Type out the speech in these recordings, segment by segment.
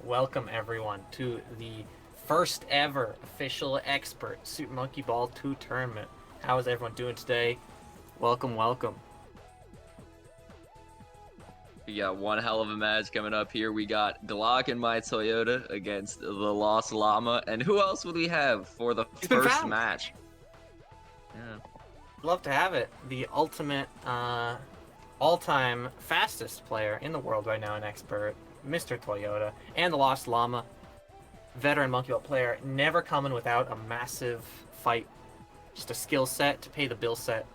welcome everyone to the first ever official expert Super Monkey Ball 2 tournament. How is everyone doing today? Welcome, welcome. We got one hell of a match coming up here. We got glockinmytoyota against TheLostLlama. And who else would we have for the first match? Yeah. Love to have it. The ultimate, all-time fastest player in the world right now, an expert, Mr. Toyota, and TheLostLlama, veteran Monkey Ball player, never coming without a massive fight. Just a skill set to pay the bill set.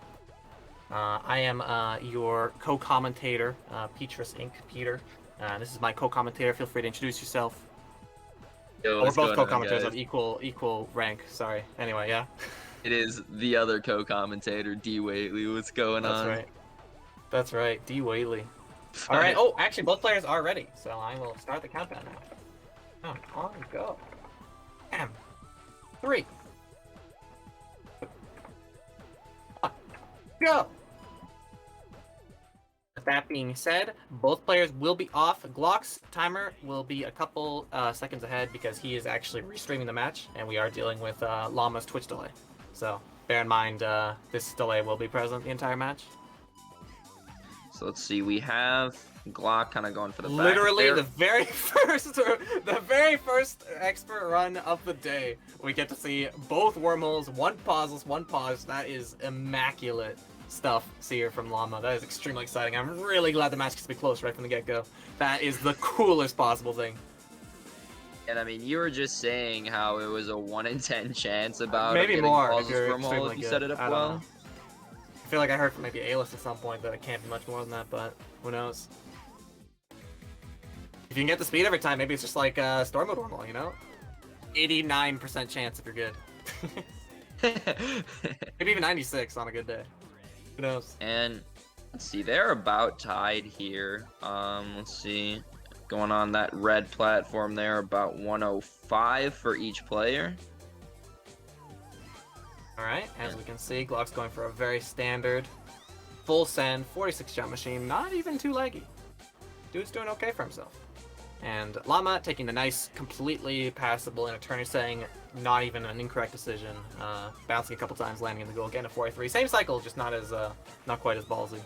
I am your co-commentator, PetresInc, Peter. This is my co-commentator. Feel free to introduce yourself. Yo, we're both co-commentators of equal rank. Sorry. Anyway, yeah. It is the other co-commentator, D. Whately. What's going on? That's right. That's right, D. Whately. All right. Oh, actually, both players are ready, so I will start the countdown now. On go. Bam. 3. Go. With that being said, both players will be off. Glock's timer will be a couple seconds ahead because he is actually restreaming the match, and we are dealing with Llama's Twitch delay. So bear in mind this delay will be present the entire match. So let's see, we have Glock kind of going for the back. Literally the very first expert run of the day. We get to see both wormholes, one pauseless, one pause. That is immaculate stuff here from Llama. That is extremely exciting. I'm really glad the match gets to be close right from the get-go. That is the coolest possible thing. And I mean, you were just saying how it was a 1 in 10 chance about maybe getting more pauses from hole if you set it up well. I feel like I heard from maybe A-List at some point that it can't be much more than that, but who knows? If you can get the speed every time, maybe it's just like Storm Mode Wormhole, you know? 89% chance if you're good. Maybe even 96 on a good day. Who knows? And let's see, they're about tied here. Let's see. Going on that red platform there, about 105 for each player. Alright, as we can see, Glock's going for a very standard full send 46 jump machine, not even too laggy. Dude's doing okay for himself. And Llama taking the nice, completely passable in a turner saying not even an incorrect decision. Bouncing a couple times, landing in the goal, getting a 43. Same cycle, just not as not quite as ballsy.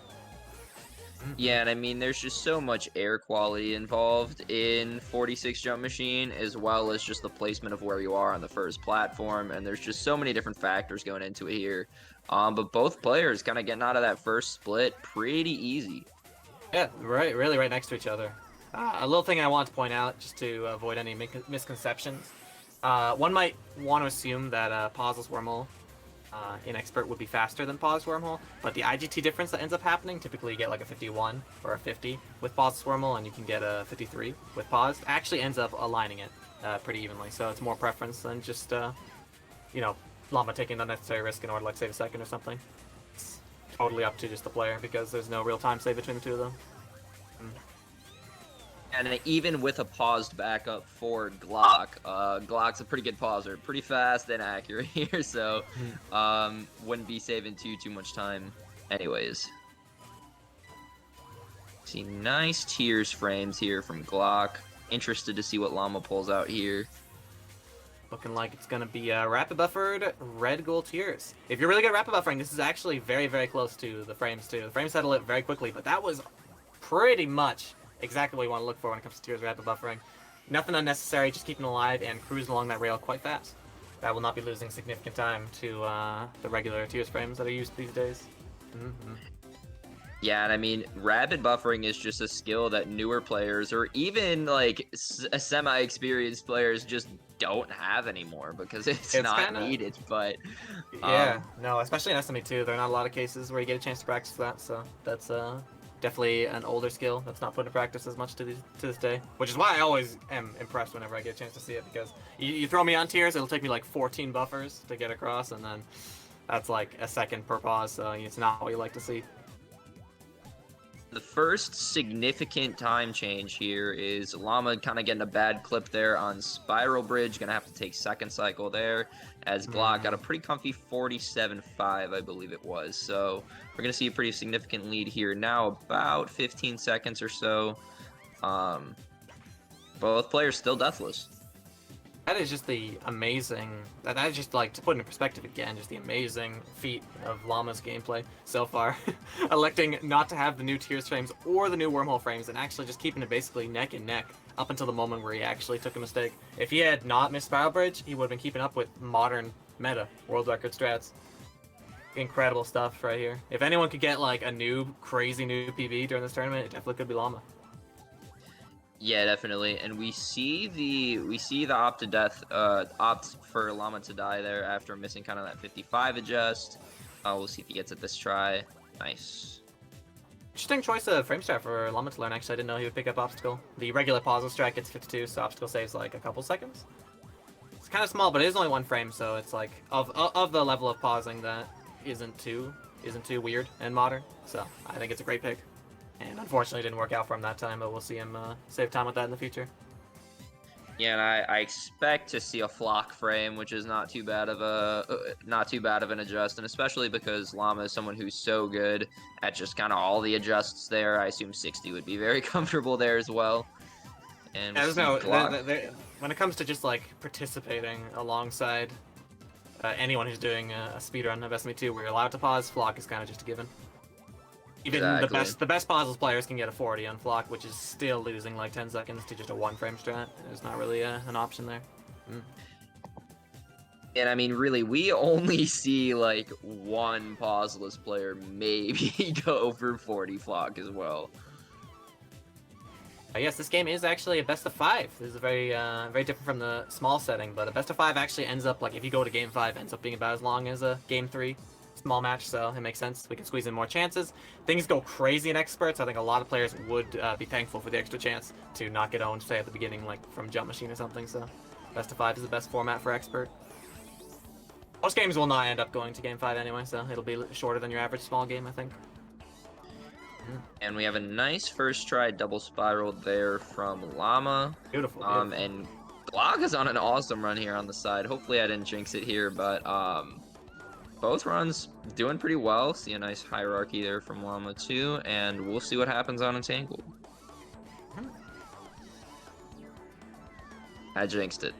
Yeah, and I mean, there's just so much air quality involved in 46 jump machine, as well as just the placement of where you are on the first platform, and there's just so many different factors going into it here. But both players kind of getting out of that first split pretty easy. Yeah, really right next to each other. A little thing I want to point out, just to avoid any misconceptions. One might want to assume that pauseless wormhole in expert would be faster than paused wormhole, but the IGT difference that ends up happening, typically you get like a 51 or a 50 with pauseless wormhole, and you can get a 53 with paused, actually ends up aligning it pretty evenly. So it's more preference than just, you know, Llama taking the unnecessary risk in order to like save a second or something. It's totally up to just the player because there's no real time save between the two of them. And even with a paused backup for Glock, Glock's a pretty good pauser, pretty fast and accurate here, so wouldn't be saving too much time anyways. See, nice tears frames here from Glock. Interested to see what Llama pulls out here. Looking like it's going to be rapid buffered red gold tiers. If you're really good at rapid buffering, this is actually very, very close to the frames too. The frames settle it very quickly, but that was pretty much exactly what you want to look for when it comes to tiers rapid buffering. Nothing unnecessary, just keeping alive and cruising along that rail quite fast. That will not be losing significant time to the regular tiers frames that are used these days. Yeah, and I mean, rapid buffering is just a skill that newer players or even like semi-experienced players just don't have anymore because it's not needed. But yeah, no, especially in SMB2, there are not a lot of cases where you get a chance to practice that, so that's definitely an older skill that's not put into practice as much to this day, which is why I always am impressed whenever I get a chance to see it, because you throw me on tiers, it'll take me like 14 buffers to get across, and then that's like a second per pause, so it's not what you like to see. The first significant time change here is Llama kind of getting a bad clip there on Spiral Bridge. Gonna have to take second cycle there, as Glock got a pretty comfy 47.5, I believe it was. So we're gonna see a pretty significant lead here now, about 15 seconds or so. Both players still deathless. That is just the amazing. That is just like to put into perspective again, just the amazing feat of Llama's gameplay so far, electing not to have the new Tears frames or the new Wormhole frames, and actually just keeping it basically neck and neck up until the moment where he actually took a mistake. If he had not missed Spiral Bridge, he would have been keeping up with modern meta world record strats. Incredible stuff right here. If anyone could get like a new crazy new PB during this tournament, it definitely could be Llama. Yeah, definitely. And we see the opt to death, opt for Llama to die there after missing kind of that 55 adjust. We'll see if he gets it this try. Nice. Interesting choice of frame strat for Llama to learn. Actually, I didn't know he would pick up obstacle. The regular pause strat gets 52, so obstacle saves like a couple seconds. It's kind of small, but it is only one frame, so it's like of the level of pausing that isn't too weird and modern. So I think it's a great pick. And unfortunately, it didn't work out for him that time, but we'll see him save time with that in the future. Yeah, and I expect to see a flock frame, which is not too bad of an adjust, and especially because Llama is someone who's so good at just kind of all the adjusts there. I assume 60 would be very comfortable there as well. And when it comes to just like participating alongside anyone who's doing a speedrun of SMB2 where you're allowed to pause, flock is kind of just a given. Even the best pauseless players can get a 40 on Flock, which is still losing like 10 seconds to just a one frame strat. There's not really an option there. And I mean, really, we only see like one pauseless player maybe go for 40 Flock as well. Yes, this game is actually a best of 5. This is very different from the small setting, but a best of 5 actually ends up, like, if you go to game 5, ends up being about as long as a game 3. Small match, so it makes sense. We can squeeze in more chances. Things go crazy in experts. I think a lot of players would be thankful for the extra chance to not get owned, say at the beginning, like from Jump Machine or something. So, best of 5 is the best format for expert. Most games will not end up going to game 5 anyway, so it'll be shorter than your average small game, I think. And we have a nice first try double spiral there from Llama. Beautiful. And Glock is on an awesome run here on the side. Hopefully I didn't jinx it here, but both runs doing pretty well. See a nice hierarchy there from Llama too, and we'll see what happens on Entangled. I jinxed it.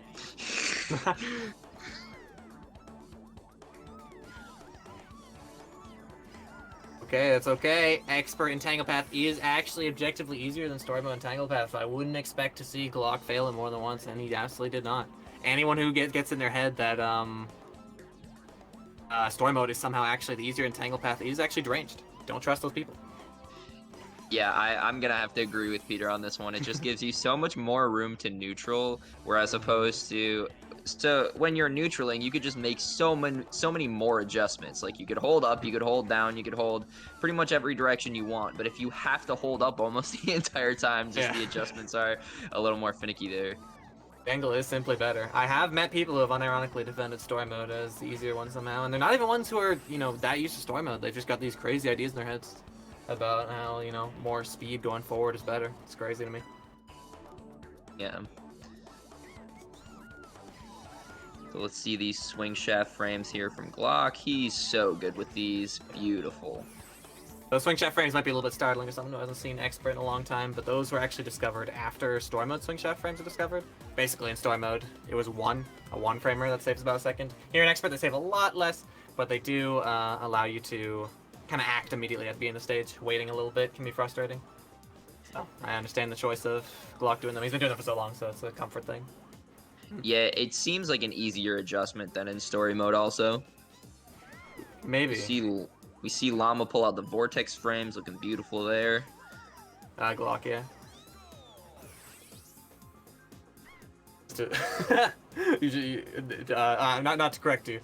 Okay, that's okay. Expert Entangle Path is actually objectively easier than Story Mode Entangle Path, so I wouldn't expect to see Glock fail it more than once, and he absolutely did not. Anyone who gets in their head that Story Mode is somehow actually the easier Entangle Path is actually deranged. Don't trust those people. Yeah, I'm gonna have to agree with Peter on this one. It just gives you so much more room to neutral, whereas opposed to when you're neutraling, you could just make so many more adjustments. Like you could hold up, you could hold down, you could hold pretty much every direction you want. But if you have to hold up almost the entire time, just the adjustments are a little more finicky there. Angle is simply better. I have met people who have unironically defended Story Mode as the easier one somehow, and they're not even ones who are, that used to Story Mode. They've just got these crazy ideas in their heads about how, more speed going forward is better. It's crazy to me. Yeah. So let's see these swing shaft frames here from Glock. He's so good with these. Beautiful. Those swing shaft frames might be a little bit startling to someone who hasn't seen Expert in a long time, but those were actually discovered after Story Mode swing shaft frames were discovered. Basically, in Story Mode, it was a one framer that saves about a second. Here in Expert, they save a lot less, but they do allow you to kind of act immediately at the beginning of the stage. Waiting a little bit can be frustrating. So, I understand the choice of Glock doing them. He's been doing them for so long, so it's a comfort thing. Yeah, it seems like an easier adjustment than in Story Mode also. Maybe. We see Llama pull out the Vortex frames, looking beautiful there. Glock, yeah. Not to correct you,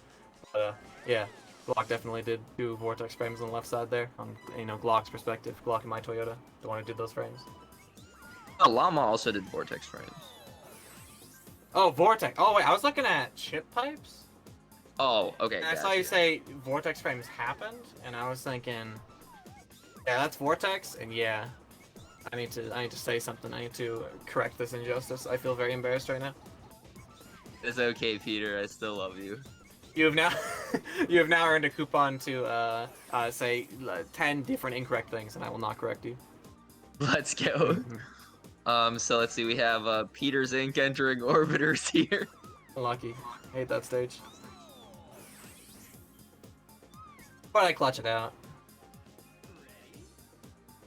but yeah, Glock definitely did do Vortex frames on the left side there. On Glock's perspective, glockinmytoyota, the one who did those frames. Oh, Llama also did Vortex frames. Oh, Vortex. Oh wait, I was looking at chip pipes. Oh, okay. And I saw you say Vortex frames happened, and I was thinking, yeah, that's Vortex, and yeah, I need to say something. I need to correct this injustice. I feel very embarrassed right now. It's okay, Peter. I still love you. You have now earned a coupon to say 10 different incorrect things, and I will not correct you. Let's go. So let's see. We have PetresInc entering orbiters here. Unlucky. Hate that stage. But I clutch it out.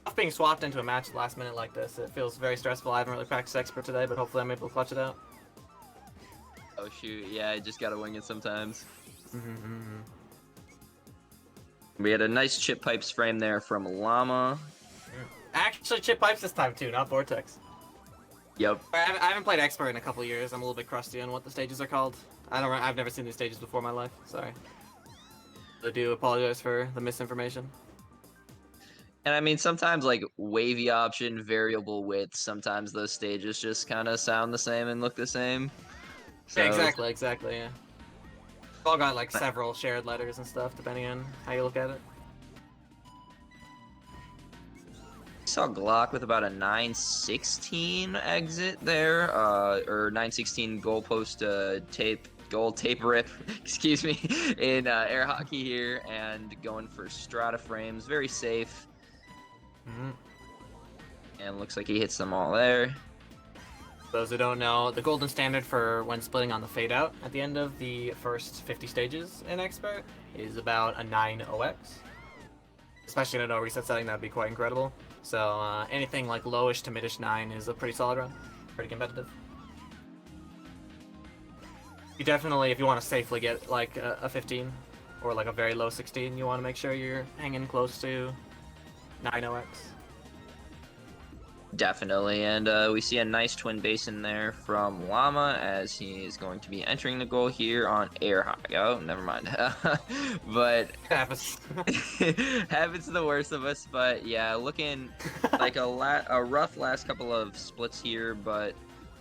Off being swapped into a match last minute like this, it feels very stressful. I haven't really practiced expert today, but hopefully I'm able to clutch it out. Oh shoot, yeah, I just gotta wing it sometimes. We had a nice chip pipes frame there from Llama. Actually, chip pipes this time too, not vortex. Yep. I haven't played expert in a couple years. I'm a little bit crusty on what the stages are called. I've never seen these stages before in my life. Sorry. I do apologize for the misinformation. And I mean, sometimes like wavy option, variable width, sometimes those stages just kind of sound the same and look the same. So, Yeah, exactly, yeah. It's all got like several shared letters and stuff, depending on how you look at it. Saw Glock with about a 916 exit there, or 916 goalpost goal tape rip, excuse me, in air hockey here, and going for strata frames, very safe. And looks like he hits them all there. Those who don't know, the golden standard for when splitting on the fade out at the end of the first 50 stages in expert is about a 9 OX. Especially in a no reset setting, that'd be quite incredible. So anything like lowish to midish 9 is a pretty solid run, pretty competitive. You definitely, if you want to safely get like a 15 or like a very low 16, you want to make sure you're hanging close to 9 OX. Definitely, and we see a nice twin basin there from Llama as he is going to be entering the goal here on air hockey. Oh, never mind. But happens. Happens to the worst of us. But yeah, looking like a rough last couple of splits here, but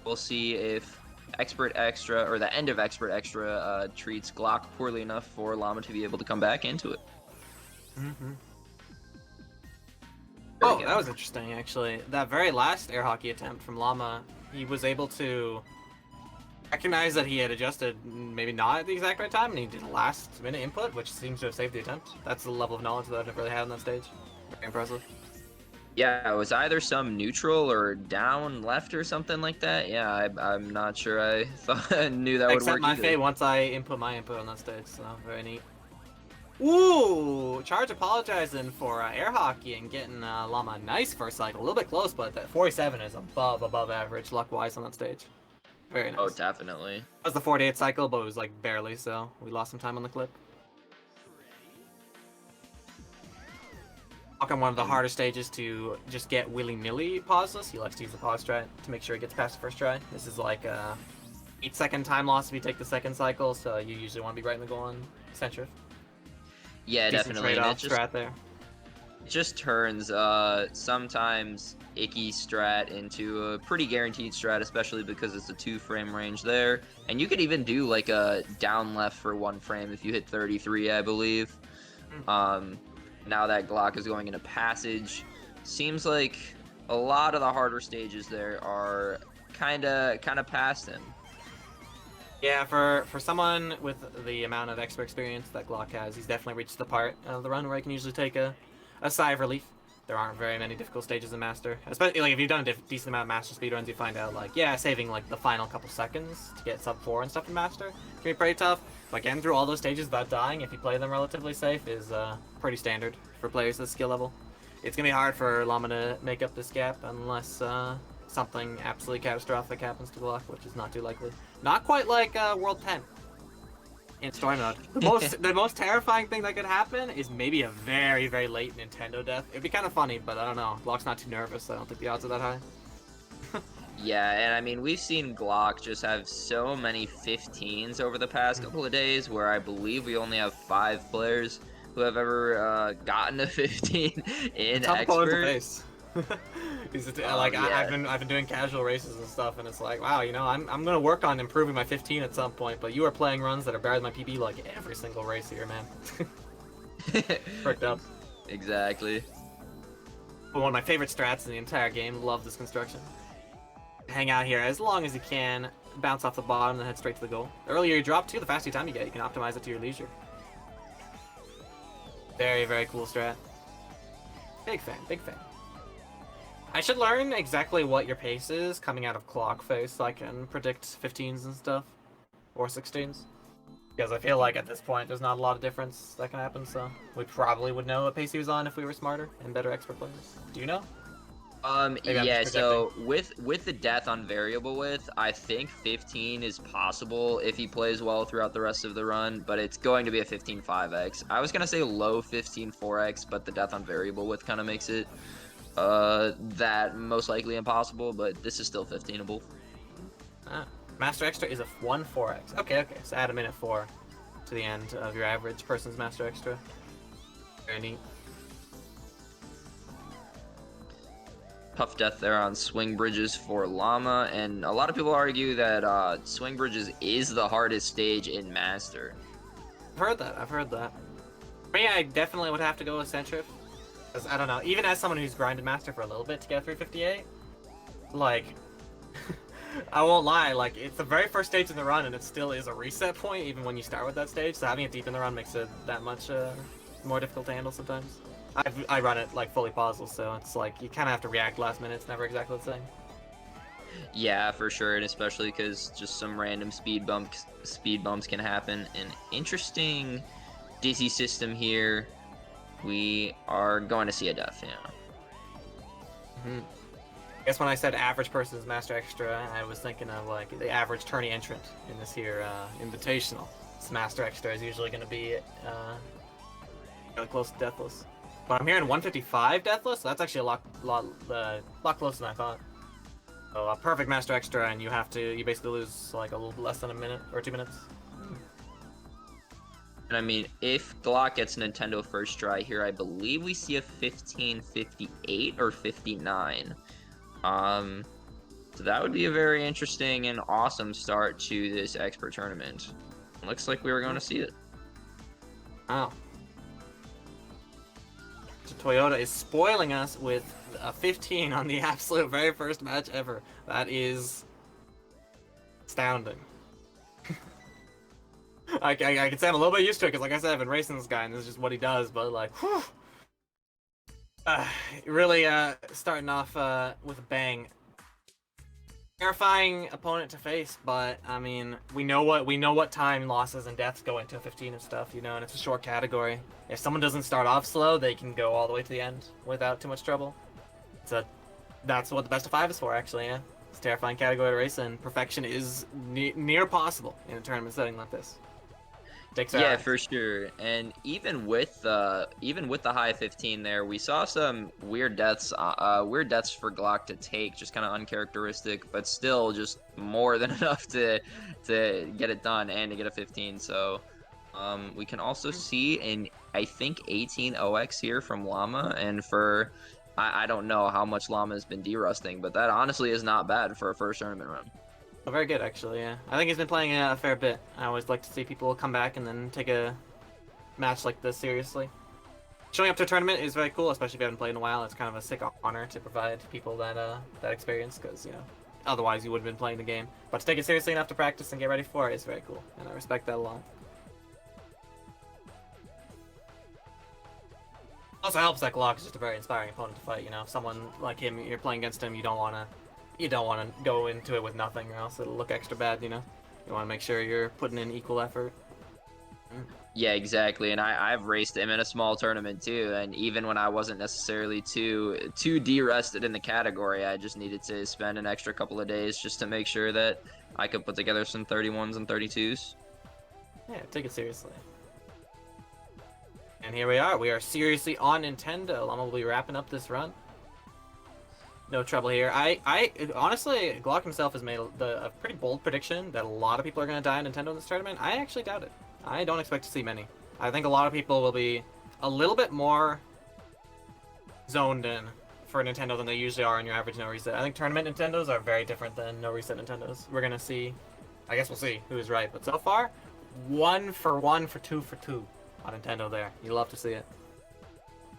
we'll see if Expert Extra or the end of Expert Extra treats Glock poorly enough for Llama to be able to come back into it. Oh, that was interesting, actually. That very last air hockey attempt from Llama, he was able to recognize that he had adjusted maybe not at the exact right time, and he did a last-minute input, which seems to have saved the attempt. That's the level of knowledge that I've never really had on that stage. Very impressive. Yeah, it was either some neutral or down left or something like that. Yeah, I'm not sure I thought I knew that would work Except my either. fate once I input my input on that stage, so very neat. Ooh, Charge apologizing for air hockey and getting Llama a nice first cycle. A little bit close, but that 47 is above average luck-wise on that stage. Very nice. Oh, definitely. That was the 48 cycle, but it was like barely, so we lost some time on the clip. On one of the harder stages to just get willy-nilly pauseless. He likes to use the pause strat to make sure he gets past the first try. This is like a 8-second time loss if you take the second cycle, so you usually want to be right in the goal on center. Yeah, Decent definitely. trade-off strat there. It just turns sometimes icky strat into a pretty guaranteed strat, especially because it's a 2-frame range there. And you could even do like a down left for 1 frame if you hit 33, I believe. Now that Glock is going into passage, seems like a lot of the harder stages there are kind of past him. Yeah, for someone with the amount of expert experience that Glock has, he's definitely reached the part of the run where he can usually take a sigh of relief. There aren't very many difficult stages in Master. Especially like if you've done a decent amount of Master speedruns, you find out like, yeah, saving like the final couple seconds to get sub 4 and stuff in Master can be pretty tough. But getting through all those stages without dying, if you play them relatively safe, is pretty standard for players at this skill level. It's gonna be hard for Llama to make up this gap unless something absolutely catastrophic happens to Glock, which is not too likely. Not quite like World 10 in story mode. The most terrifying thing that could happen is maybe a very, very late Nintendo death. It'd be kind of funny, but I don't know. Glock's not too nervous, so I don't think the odds are that high. Yeah, and I mean, we've seen Glock just have so many 15s over the past couple of days, where I believe we only have 5 players who have ever gotten a 15 in Tough opponent to Expert. face. Like yeah. I've been doing casual races and stuff, and it's like, wow, you know, I'm gonna work on improving my 15 at some point. But you are playing runs that are better than my PB like every single race here, man. Fricked up. Exactly. But one of my favorite strats in the entire game. Love this construction. Hang out here as long as you can, bounce off the bottom, then head straight to the goal. The earlier you drop too, the faster time you get. You can optimize it to your leisure. Very, very cool strat. Big fan, big fan. I should learn exactly what your pace is coming out of clock phase so I can predict 15s and stuff. Or 16s. Because I feel like at this point there's not a lot of difference that can happen, so we probably would know what pace he was on if we were smarter and better expert players. Do you know? Maybe I'm just Yeah, projecting. so with the death on variable width, I think 15 is possible if he plays well throughout the rest of the run, but it's going to be a 15 5x. I was gonna say low 15 4x, but the death on variable width kind of makes it that most likely impossible, but this is still 15able. Master Extra is a 1 4x. Okay, so add a minute 4 to the end of your average person's Master Extra. Very neat. Puff death there on swing bridges for Llama, and a lot of people argue that swing bridges is the hardest stage in Master. I've heard that. For me, I definitely would have to go with Centrif. Because, I don't know, even as someone who's grinded Master for a little bit to get 358, like, I won't lie, like, it's the very first stage in the run, and it still is a reset point, even when you start with that stage, so having it deep in the run makes it that much more difficult to handle sometimes. I run it, like, fully puzzle, so it's like, you kind of have to react last minute, it's never exactly the same. Yeah, for sure, and especially because just some random speed bumps can happen. An interesting dizzy system here. We are going to see a death, yeah. I guess when I said average person's Master Extra, I was thinking of like the average tourney entrant in this here Invitational. This Master Extra is usually going to be really close to Deathless. But I'm hearing 155 Deathless, so that's actually a lot closer than I thought. So a perfect Master Extra, and you basically lose like a little less than a minute or 2 minutes. And I mean, if Glock gets Nintendo first try here, I believe we see a 1558 or 59. So that would be a very interesting and awesome start to this expert tournament. Looks like we were going to see it. Wow. So Toyota is spoiling us with a 15 on the absolute very first match ever. That is astounding. I can say I'm a little bit used to it because, like I said, I've been racing this guy and this is just what he does. But like, whew, really starting off with a bang. Terrifying opponent to face, but I mean, we know what time losses and deaths go into 15 and stuff, you know, and it's a short category. If someone doesn't start off slow, they can go all the way to the end without too much trouble. So that's what the best of 5 is for, actually. Yeah, it's a terrifying category to race, and perfection is near possible in a tournament setting like this. Yeah, for sure. And even with the high 15 there, we saw some weird deaths for Glock to take, just kind of uncharacteristic, but still just more than enough to get it done and to get a 15. So we can also see an, I think, 18 OX here from Llama, and for I don't know how much Llama has been derusting, but that honestly is not bad for a first tournament run. Oh, very good, actually, yeah. I think he's been playing a fair bit. I always like to see people come back and then take a match like this seriously. Showing up to a tournament is very cool, especially if you haven't played in a while. It's kind of a sick honor to provide people that that experience, because, you know, otherwise you wouldn't have been playing the game. But to take it seriously enough to practice and get ready for it is very cool, and I respect that a lot. Also helps that Glock is just a very inspiring opponent to fight, you know. If someone like him, you're playing against him, you don't want to go into it with nothing, or else it'll look extra bad, you know? You want to make sure you're putting in equal effort. Yeah, exactly. And I've raced him in a small tournament too, and even when I wasn't necessarily too de-rested in the category, I just needed to spend an extra couple of days just to make sure that I could put together some 31s and 32s. Yeah, take it seriously. And here we are. We are seriously on Nintendo. Llama will be wrapping up this run. No trouble here. I honestly, Glock himself has made a pretty bold prediction that a lot of people are going to die on Nintendo in this tournament. I actually doubt it. I don't expect to see many. I think a lot of people will be a little bit more zoned in for Nintendo than they usually are in your average no reset. I think tournament Nintendos are very different than no reset Nintendos. We're going to see, I guess we'll see who is right. But so far, 1 for 1 for 2 for 2 on Nintendo there. You love to see it.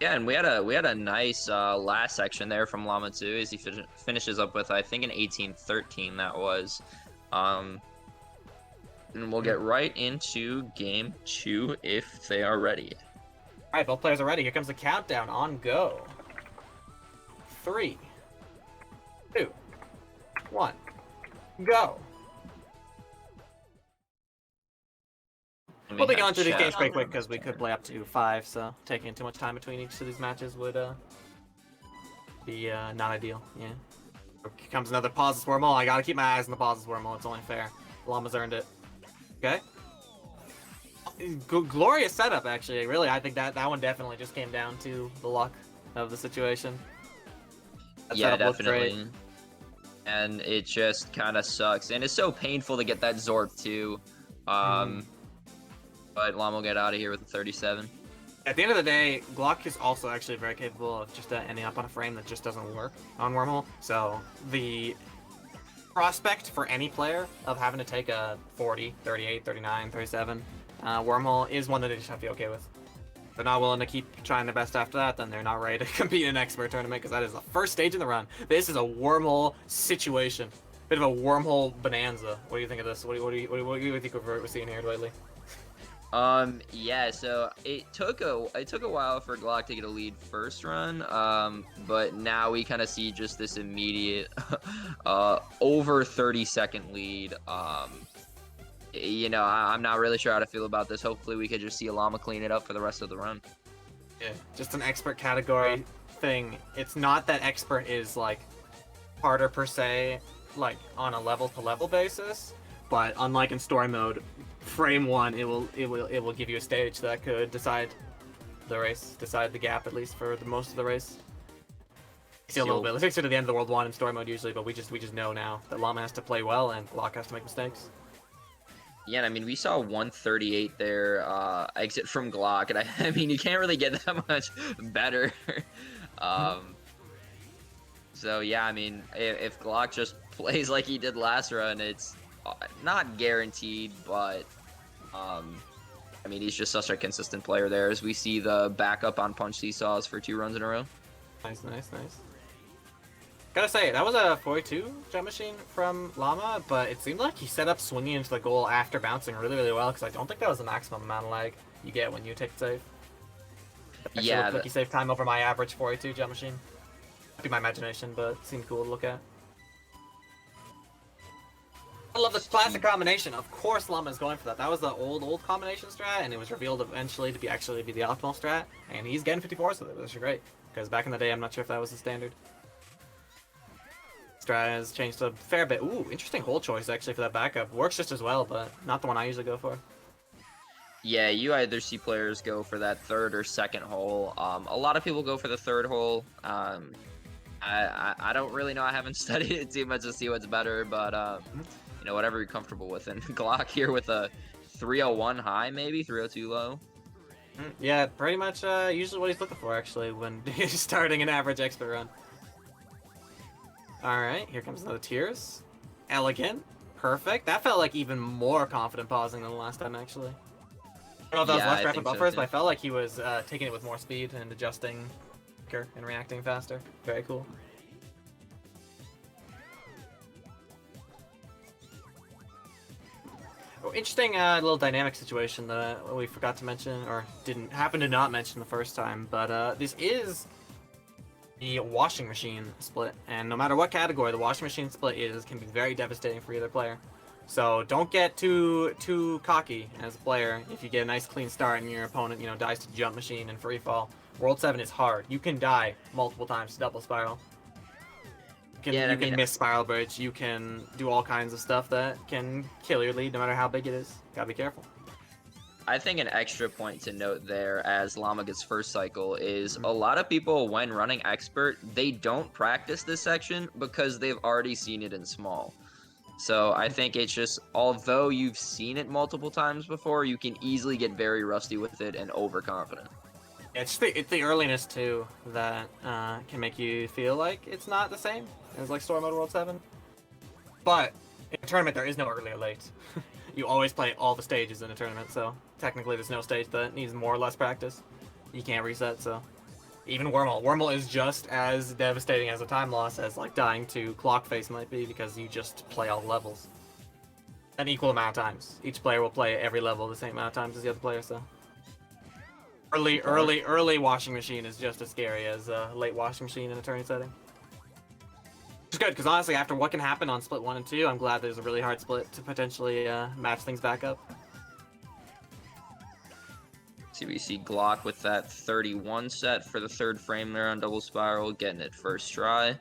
Yeah, and we had a nice last section there from Llama 2 as he finishes up with, I think, an 18-13 that was. And we'll get right into game 2 if they are ready. All right, both players are ready. Here comes the countdown on go. 3, 1, go. We'll be going through these games pretty quick because we could play up to 5, so taking too much time between each of these matches would be not ideal. Yeah. Here comes another pauses wormhole. I gotta keep my eyes on the pauses wormhole. It's only fair. Llama's earned it. Okay. Glorious setup, actually. Really, I think that one definitely just came down to the luck of the situation. That yeah, definitely. And it just kind of sucks, and it's so painful to get that Zork too. But Llama will get out of here with a 37. At the end of the day, Glock is also actually very capable of just ending up on a frame that just doesn't work on Wormhole. So the prospect for any player of having to take a 40, 38, 39, 37 Wormhole is one that they just have to be okay with. If they're not willing to keep trying their best after that, then they're not ready to compete in an expert tournament, because that is the first stage in the run. This is a Wormhole situation. Bit of a Wormhole bonanza. What do you think of this? What do you think we're seeing here lately? Yeah, so it took a while for Glock to get a lead first run, but now we kind of see just this immediate over 30-second lead. You know, I'm not really sure how to feel about this. Hopefully we could just see a Llama clean it up for the rest of the run. Yeah, just an expert category thing. It's not that expert is like harder per se, like on a level to level basis, but unlike in story mode, frame 1 it will give you a stage that could decide the race, decide the gap at least for the most of the race. See a little bit. Let's fix it to the end of the World 1 in story mode usually, but we just know now that Llama has to play well and Glock has to make mistakes. Yeah, and I mean, we saw 138 there exit from Glock, and I mean, you can't really get that much better. So yeah, I mean, if Glock just plays like he did last run, it's not guaranteed, but I mean, he's just such a consistent player there, as we see the backup on punch seesaws for 2 runs in a row. Nice. Gotta say, that was a 42 jump machine from Llama, but it seemed like he set up swinging into the goal after bouncing really well, because I don't think that was the maximum amount of lag you get when you take the save. Yeah, Looked like he saved time over my average 42 jump machine. Might be my imagination, but it seemed cool to look at. I love this classic combination. Of course Llama's going for that. That was the old combination strat, and it was revealed eventually to be actually the optimal strat, and he's getting 54s with it, which is great. Because back in the day, I'm not sure if that was the standard. Strat has changed a fair bit. Ooh, interesting hole choice actually for that backup. Works just as well, but not the one I usually go for. Yeah, you either see players go for that 3rd or 2nd hole. A lot of people go for the 3rd hole. I don't really know. I haven't studied it too much to see what's better, but you know, whatever you're comfortable with. And Glock here with a 301 high, maybe 302 low. Yeah, pretty much usually what he's looking for actually when he's starting an average expert run. Alright, here comes another Tears. Elegant. Perfect. That felt like even more confident pausing than the last time actually. I don't know if that was less rapid buffers, but I felt like he was taking it with more speed and adjusting quicker and reacting faster. Very cool. Interesting little dynamic situation that we forgot to mention, or didn't happen to not mention the first time, but this is the washing machine split, and no matter what category the washing machine split is, can be very devastating for either player. So don't get too cocky as a player if you get a nice clean start and your opponent, you know, dies to jump machine and free fall. World 7 is hard. You can die multiple times to double spiral. You can miss spiral bridge. You can do all kinds of stuff that can kill your lead no matter how big it is. Gotta be careful. I think an extra point to note there as Llama gets first cycle is a lot of people, when running expert, they don't practice this section because they've already seen it in small. So I think it's just, although you've seen it multiple times before, you can easily get very rusty with it and overconfident. It's the earliness too that can make you feel like it's not the same as like Story Mode World 7. But in a tournament there is no early or late. You always play all the stages in a tournament, so technically there's no stage that needs more or less practice. You can't reset, so even Wormhole. Wormhole is just as devastating as a time loss as like dying to Clock Face might be, because you just play all the levels an equal amount of times. Each player will play every level the same amount of times as the other player, so early washing machine is just as scary as a late washing machine in a tourney setting. It's good, because honestly, after what can happen on split 1 and 2, I'm glad there's a really hard split to potentially match things back up. See, we see Glock with that 31 set for the third frame there on double spiral, getting it first try. And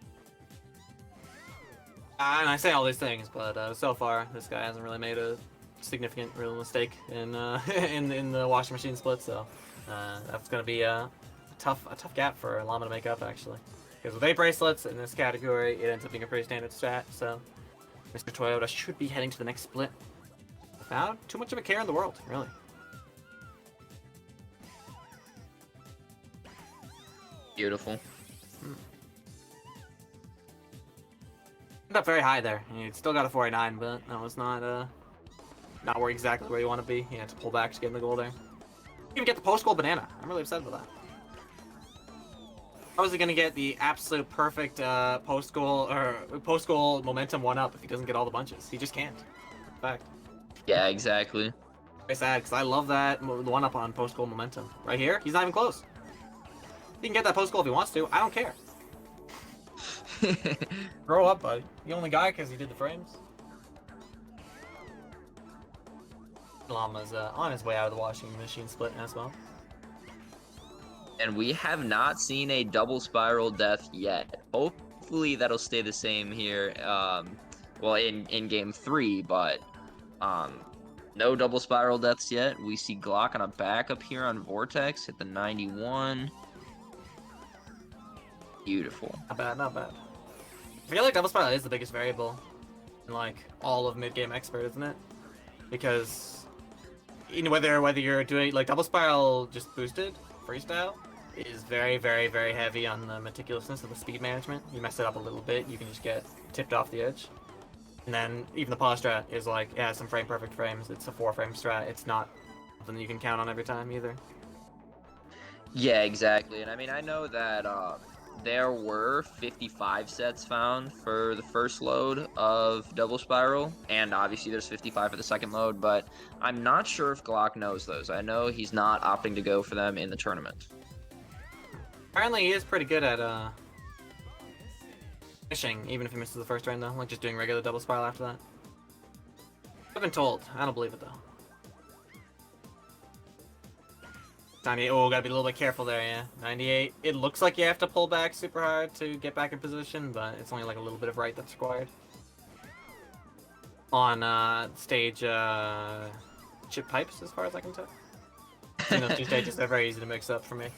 I say all these things, but so far, this guy hasn't really made a significant real mistake in in the washing machine split, so that's going to be a tough gap for Llama to make up, actually. Because with 8 bracelets in this category, it ends up being a pretty standard strat, so Mr. Toyota should be heading to the next split without too much of a care in the world, really. Beautiful. Ended up very high there. You still got a 49, but that was not where exactly where you want to be. You had to pull back to get in the goal there. You even get the post-goal banana. I'm really upset about that. How is he gonna get the absolute perfect post-goal momentum 1-up if he doesn't get all the bunches? He just can't. In fact. Yeah, exactly. Very sad, because I love that 1-up on post-goal momentum. Right here, he's not even close. He can get that post-goal if he wants to. I don't care. Grow up, buddy. You only guy because he did the frames. Llama's on his way out of the washing machine split as well. And we have not seen a double spiral death yet. Hopefully that'll stay the same here. Well, in game 3, but no double spiral deaths yet. We see Glock on a backup here on Vortex, hit the 91. Beautiful. Not bad, not bad. I feel like double spiral is the biggest variable in like all of mid-game expert, isn't it? Because whether you're doing like double spiral just boosted freestyle is very, very, very heavy on the meticulousness of the speed management. You mess it up a little bit, you can just get tipped off the edge. And then even the pause strat is like, yeah, some frame perfect frames. It's a 4-frame strat. It's not something you can count on every time either. Yeah, exactly. And I mean, I know that there were 55 sets found for the first load of double spiral, and obviously there's 55 for the second load, but I'm not sure if Glock knows those. I know he's not opting to go for them in the tournament. Apparently he is pretty good at finishing, even if he misses the first round though, like just doing regular double spiral after that. I've been told. I don't believe it though. Oh, gotta be a little bit careful there, yeah. 98. It looks like you have to pull back super hard to get back in position, but it's only like a little bit of right that's required. On stage chip pipes, as far as I can tell. Those two stages are very easy to mix up for me.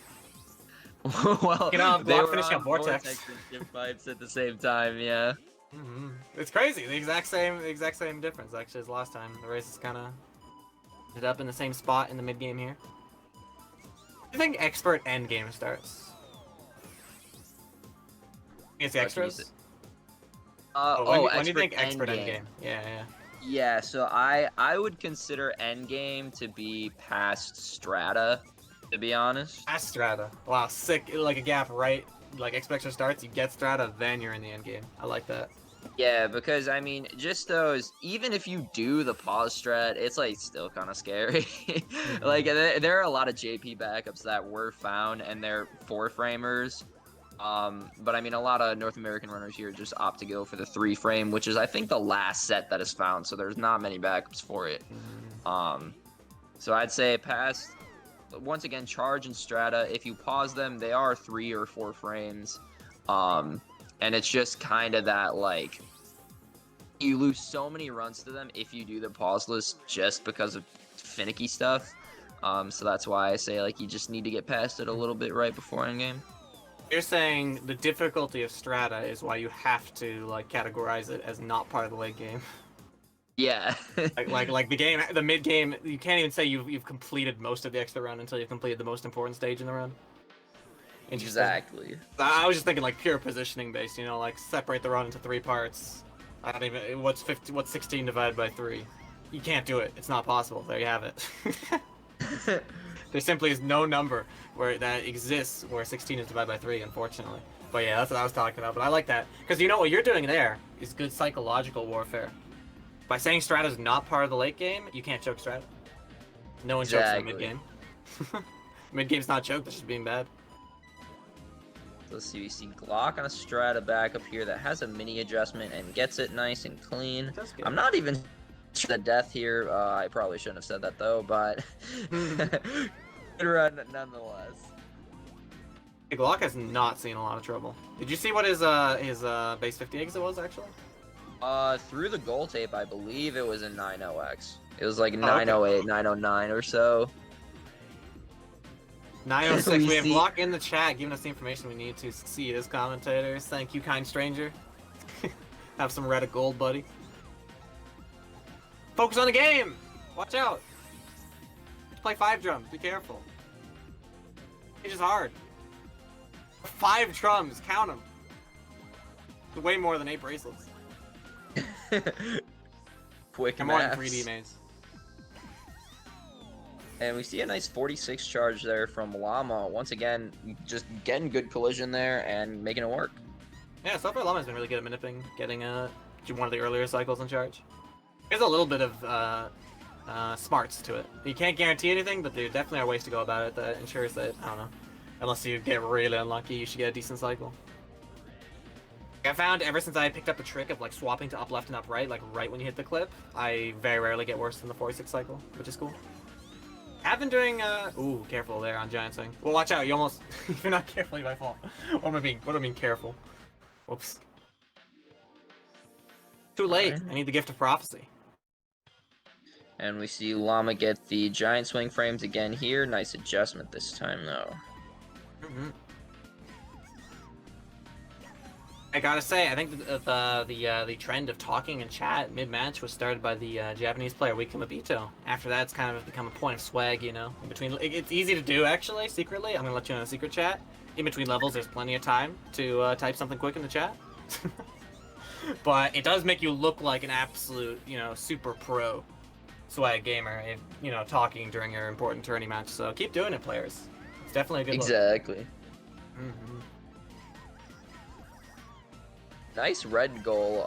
Well, you know, they were finishing on up Vortex and chip pipes at the same time, yeah. It's crazy. The exact same difference actually as last time. The races kind of ended up in the same spot in the mid game here. I think expert end game starts. It's the extras. When do you think expert end game? Yeah. Yeah, so I would consider end game to be past strata, to be honest. Past strata. Wow, sick. Like a gap right. Like expert starts, you get strata, then you're in the end game. I like that. Yeah, because I mean, just those, even if you do the pause strat, it's like still kind of scary. Like there are a lot of JP backups that were found and they're 4-framers. But I mean, a lot of North American runners here just opt to go for the 3-frame, which is I think the last set that is found, so there's not many backups for it. So I'd say past, once again, charge and strata, if you pause them, they are 3 or 4 frames. And it's just kind of that, like, you lose so many runs to them if you do the pauseless just because of finicky stuff. So that's why I say, like, you just need to get past it a little bit right before endgame. You're saying the difficulty of strata is why you have to, like, categorize it as not part of the late game. Yeah. like the mid game, you can't even say you've completed most of the extra run until you've completed the most important stage in the run. Exactly. I was just thinking like pure positioning based, you know, like separate the run into 3 parts. I don't even, what's 16 divided by 3? You can't do it. It's not possible. There you have it. There simply is no number where that exists where 16 is divided by 3, unfortunately. But yeah, that's what I was talking about. But I like that because you know what you're doing there is good psychological warfare. By saying strata is not part of the late game, you can't choke strata. No one chokes in the mid game. Mid game's not choked. That's just being bad. Let's see, we see Glock on a strata back up here that has a mini adjustment and gets it nice and clean. I'm not even sure the death here. I probably shouldn't have said that though, but good run nonetheless. Glock has not seen a lot of trouble. Did you see what his base 50 exit was actually? Through the goal tape, I believe it was a 90X. It was like 908, 909 or so. 906. We have Glock in the chat giving us the information we need to succeed as commentators. Thank you, kind stranger. Have some Reddit gold, buddy. Focus on the game! Watch out! Play 5 drums, be careful. It's just hard. 5 drums, count them. Way more than 8 bracelets. Quick and more than maths. 3D maze. And we see a nice 46 charge there from Llama. Once again, just getting good collision there and making it work. Yeah, so far Llama's been really good at manipulating, getting one of the earlier cycles in charge. There's a little bit of smarts to it. You can't guarantee anything, but there definitely are ways to go about it that ensures that, I don't know, unless you get really unlucky, you should get a decent cycle. I found ever since I picked up the trick of like swapping to up left and up right, like right when you hit the clip, I very rarely get worse than the 46 cycle, which is cool. I've been doing ooh, careful there on giant swing. Well, watch out, you almost if you're not careful, you might fall. What do I mean careful? Whoops. Too late. I need the gift of prophecy. And we see Llama get the giant swing frames again here. Nice adjustment this time though. I gotta say, I think the trend of talking in chat mid-match was started by the Japanese player Wikimabito. After that, it's kind of become a point of swag, you know. In between, it's easy to do actually. Secretly, I'm gonna let you know in a secret chat. In between levels, there's plenty of time to type something quick in the chat. But it does make you look like an absolute, you know, super pro swag gamer, if, you know, talking during your important tourney match. So keep doing it, players. It's definitely a good look. Exactly. Nice red goal,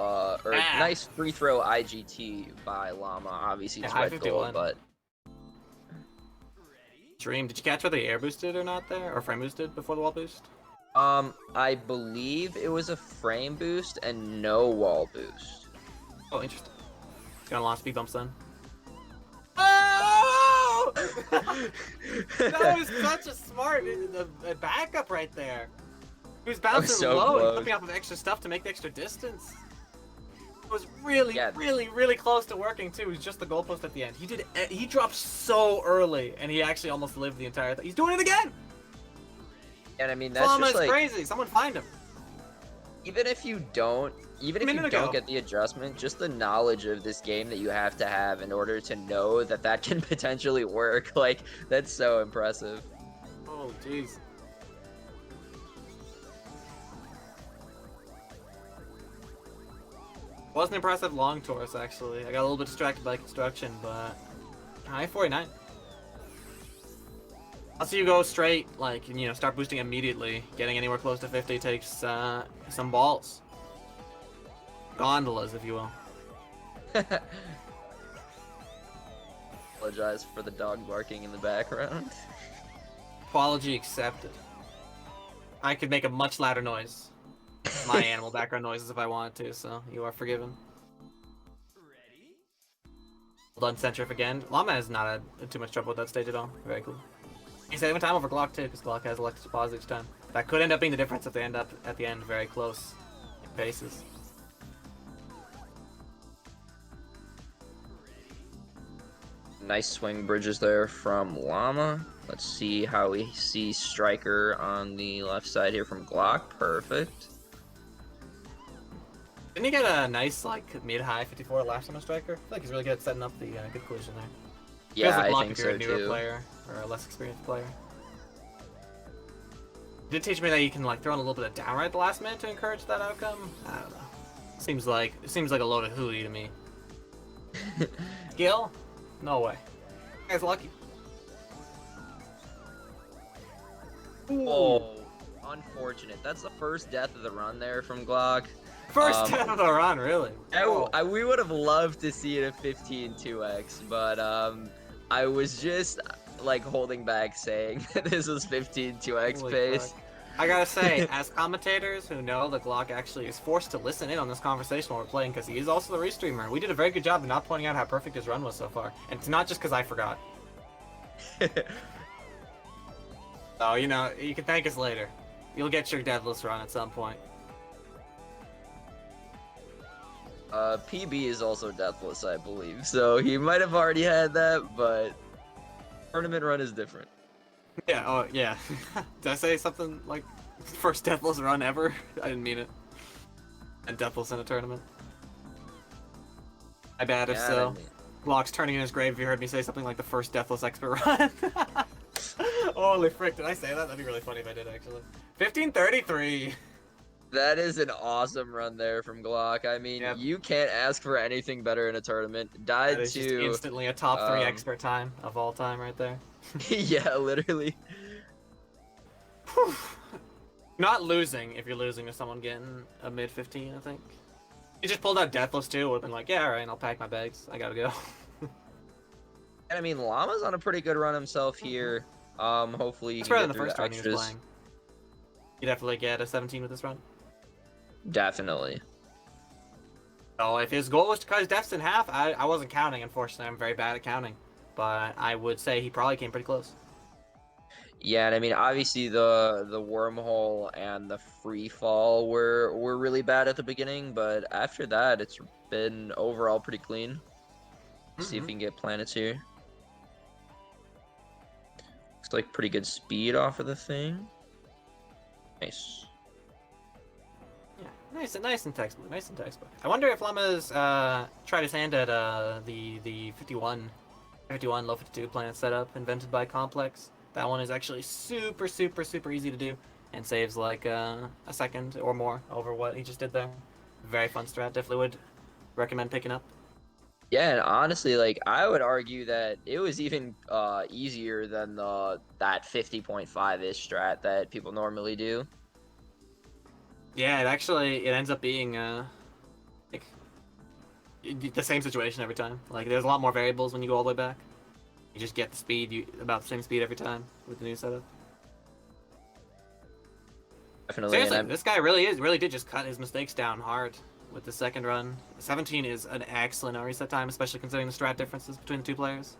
or nice free throw IGT by Llama. Obviously, it's red goal, but... Dream, did you catch whether the air boosted or not there? Or frame boosted before the wall boost? I believe it was a frame boost and no wall boost. Oh, interesting. It's got a lot of speed bumps then. Oh! That was such a smart backup right there. He was bouncing so low close. and flipping off of extra stuff to make the extra distance. It was really, really close to working too. It was just the goalpost at the end. He dropped so early, and he actually almost lived the entire thing. He's doing it again! And I mean, that's Llama just is like... crazy. Someone find him. Even if you don't get the adjustment, just the knowledge of this game that you have to have in order to know that that can potentially work, like, that's so impressive. Oh, jeez. Wasn't impressive long tours, actually. I got a little bit distracted by construction, but... High 49. Unless you go straight, like, you know, start boosting immediately, getting anywhere close to 50 takes some balls. Gondolas, if you will. Apologize for the dog barking in the background. Apology accepted. I could make a much louder noise. My animal background noises if I wanted to, so you are forgiven. Well done, Centric again. Llama has not had too much trouble with that stage at all. Very cool. He's saving time over Glock too, because Glock has electric deposit each time. That could end up being the difference if they end up at the end very close in paces. Nice swing bridges there from Llama. Let's see how we see Striker on the left side here from Glock. Perfect. Didn't he get a nice, like, mid-high 54 last time a Striker? I feel like he's really good at setting up the good collision there. Yeah, like I think if you're so a newer too. player or a less experienced player. It did teach me that you can like throw in a little bit of downright at the last minute to encourage that outcome. I don't know. Seems like a load of hooey to me. Skill? No way. Guy's lucky. Oh, unfortunate. That's the first death of the run there from Glock. First death of the run, really. We would have loved to see it at 15-2x, but I was just like holding back saying that this was 15-2x pace. I gotta say, as commentators who know the Glock actually is forced to listen in on this conversation while we're playing, because he is also the restreamer, we did a very good job of not pointing out how perfect his run was so far. And it's not just because I forgot. So, you know, you can thank us later. You'll get your deathless run at some point. PB is also deathless, I believe, so he might have already had that, but tournament run is different. Yeah, oh, yeah. Did I say something like first deathless run ever? I didn't mean it. And deathless in a tournament. My bad if so. Glock's turning in his grave if you heard me say something like the first deathless expert run. Holy frick, did I say that? That'd be really funny if I did, actually. 1533! That is an awesome run there from Glock. I mean, Yep. You can't ask for anything better in a tournament. Died That is to... just instantly a top 3 expert time of all time right there. Yeah, literally. Whew. Not losing if you're losing to someone getting a mid 15, I think. You just pulled out deathless too, would have been like, yeah, alright, I'll pack my bags. I gotta go. And I mean, Llama's on a pretty good run himself here. Hopefully you That's can better get than the through first the run he was extras. playing. You definitely get a 17 with this run. Definitely. So if his goal was to cut his deaths in half, I wasn't counting, unfortunately. I'm very bad at counting. But I would say he probably came pretty close. Yeah, and I mean, obviously the wormhole and the free fall were really bad at the beginning, but after that, it's been overall pretty clean. See if we can get planets here. Looks like pretty good speed off of the thing. Nice. Yeah, nice and textbook. Nice and textbook. I wonder if Llama's tried his hand at the 51 low 52 planet setup invented by Complex. That one is actually super easy to do and saves like a second or more over what he just did there. Very fun strat. Definitely would recommend picking up. Yeah, and honestly, like I would argue that it was even easier than that 50.5-ish strat that people normally do. Yeah, it ends up being like the same situation every time. Like there's a lot more variables when you go all the way back. You just get the speed, about the same speed every time with the new setup. Definitely. Seriously, this guy really did just cut his mistakes down hard with the second run. 17 is an excellent reset time, especially considering the strat differences between the two players.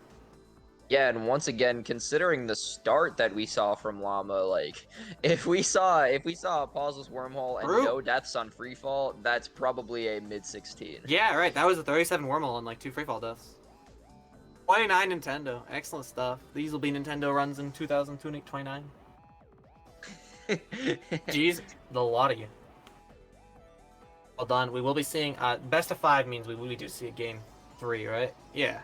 Yeah, and once again, considering the start that we saw from Llama, like if we saw a pauseless wormhole and no deaths on freefall, that's probably a mid 16. Yeah, right. That was a 37 wormhole and like 2 freefall deaths. 29 Nintendo. Excellent stuff. These will be Nintendo runs in 2029. Jeez, the lot of you. Well done. We will be seeing best of 5 means we do see a game 3, right? Yeah.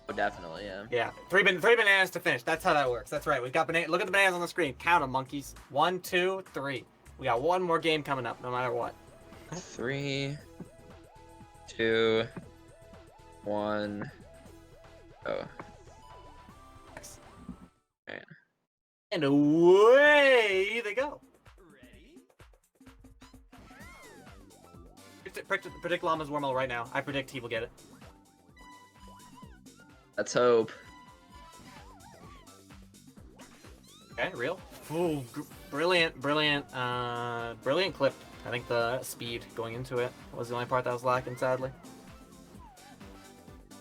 Oh, definitely, yeah. Yeah, three bananas to finish. That's how that works. That's right. We've got look at the bananas on the screen. Count them, monkeys. 1, 2, 3. We got one more game coming up, no matter what. 3, 2, 1. Oh. Right. And away they go. Predict Llama's wormhole right now. I predict he will get it. Let's hope. Okay, real. Ooh, brilliant clip. I think the speed going into it was the only part that was lacking, sadly.